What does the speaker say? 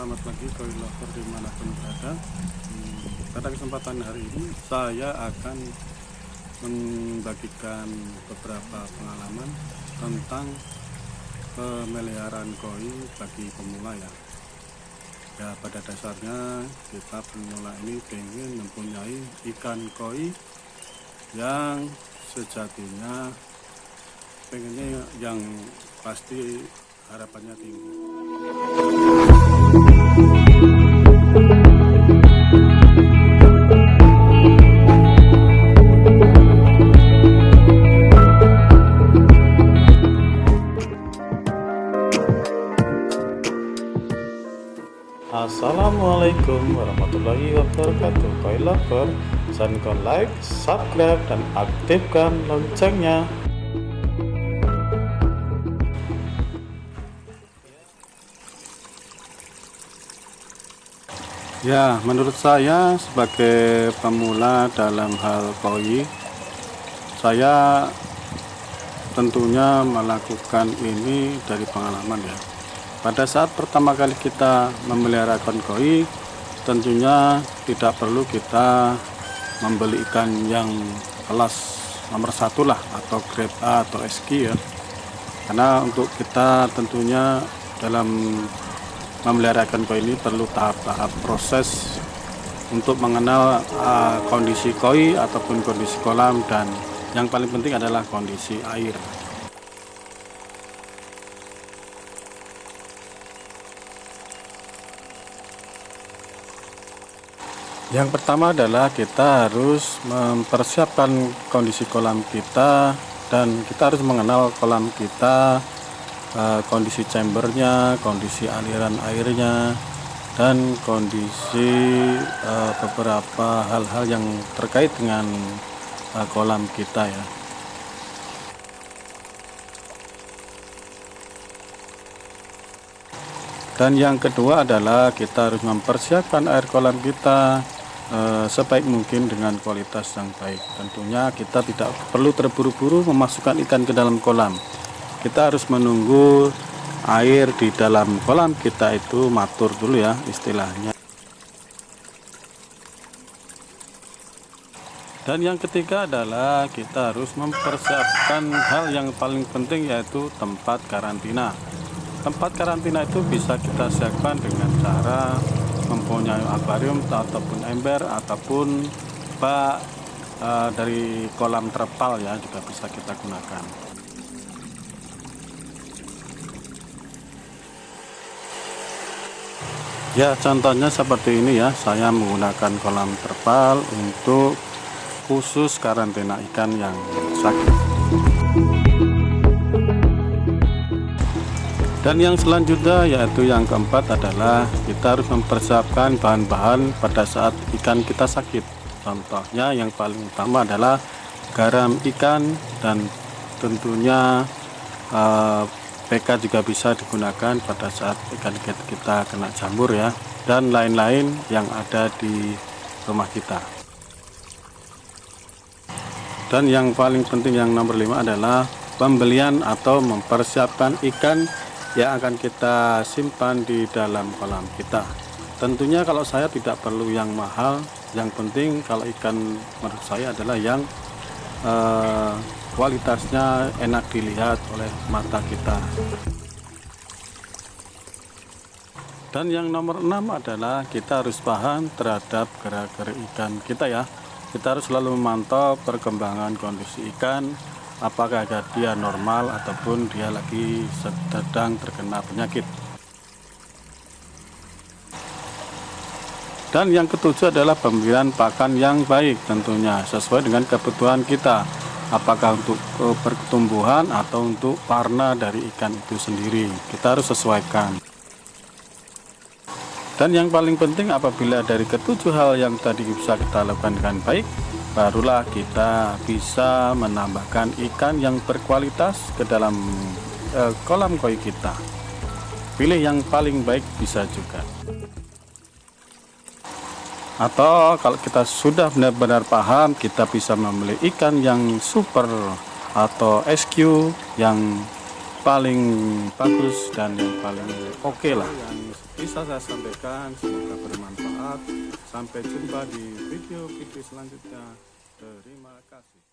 Selamat pagi koi lover dimanapun berada. Pada kesempatan hari ini saya akan membagikan beberapa pengalaman tentang pemeliharaan koi bagi pemula ya. Ya, pada dasarnya kita pemula ini ingin mempunyai ikan koi yang sejatinya pengennya yang pasti harapannya tinggi. Assalamualaikum warahmatullahi wabarakatuh. Koi lover, jangan like, subscribe, dan aktifkan loncengnya. Ya, menurut saya sebagai pemula dalam hal koi, saya tentunya melakukan ini dari pengalaman ya. Pada saat pertama kali kita memelihara ikan koi, tentunya tidak perlu kita membeli ikan yang kelas nomor 1 lah, atau grade A atau SQ ya. Karena untuk kita tentunya dalam memelihara ikan koi ini perlu tahap-tahap proses untuk mengenal kondisi koi ataupun kondisi kolam, dan yang paling penting adalah kondisi air. Yang pertama adalah kita harus mempersiapkan kondisi kolam kita, dan kita harus mengenal kolam kita, kondisi chambernya, kondisi aliran airnya, dan kondisi beberapa hal-hal yang terkait dengan kolam kita ya. Dan yang kedua adalah kita harus mempersiapkan air kolam kita sebaik mungkin dengan kualitas yang baik. Tentunya kita tidak perlu terburu-buru memasukkan ikan ke dalam kolam. Kita harus menunggu air di dalam kolam kita itu matur dulu ya istilahnya. Dan yang ketiga adalah kita harus mempersiapkan hal yang paling penting, yaitu tempat karantina. Tempat karantina itu bisa kita siapkan dengan cara mempunyai akuarium ataupun ember ataupun bak dari kolam terpal ya, juga bisa kita gunakan. Ya, contohnya seperti ini ya, saya menggunakan kolam terpal untuk khusus karantina ikan yang sakit. Dan yang selanjutnya yaitu yang keempat adalah kita harus mempersiapkan bahan-bahan pada saat ikan kita sakit. Contohnya yang paling utama adalah garam ikan, dan tentunya PK juga bisa digunakan pada saat ikan kita kena jamur ya, dan lain-lain yang ada di rumah kita. Dan yang paling penting yang nomor 5 adalah pembelian atau mempersiapkan ikan yang akan kita simpan di dalam kolam kita. Tentunya kalau saya tidak perlu yang mahal, yang penting kalau ikan menurut saya adalah yang kualitasnya enak dilihat oleh mata kita. Dan yang nomor 6 adalah kita harus paham terhadap gerak-gerik ikan kita ya. Kita harus selalu memantau perkembangan kondisi ikan, apakah dia normal ataupun dia lagi sedang terkena penyakit. Dan yang ketujuh adalah pemberian pakan yang baik, tentunya sesuai dengan kebutuhan kita, apakah untuk pertumbuhan atau untuk warna dari ikan itu sendiri. Kita harus sesuaikan. Dan yang paling penting, apabila dari ketujuh hal yang tadi bisa kita lakukan dengan baik, barulah kita bisa menambahkan ikan yang berkualitas ke dalam kolam koi kita. Pilih yang paling baik bisa juga. Atau kalau kita sudah benar-benar paham, kita bisa memilih ikan yang super atau SQ yang paling bagus dan yang paling oke lah yang bisa saya sampaikan. Semoga bermanfaat. Sampai jumpa di video-video selanjutnya. Terima kasih.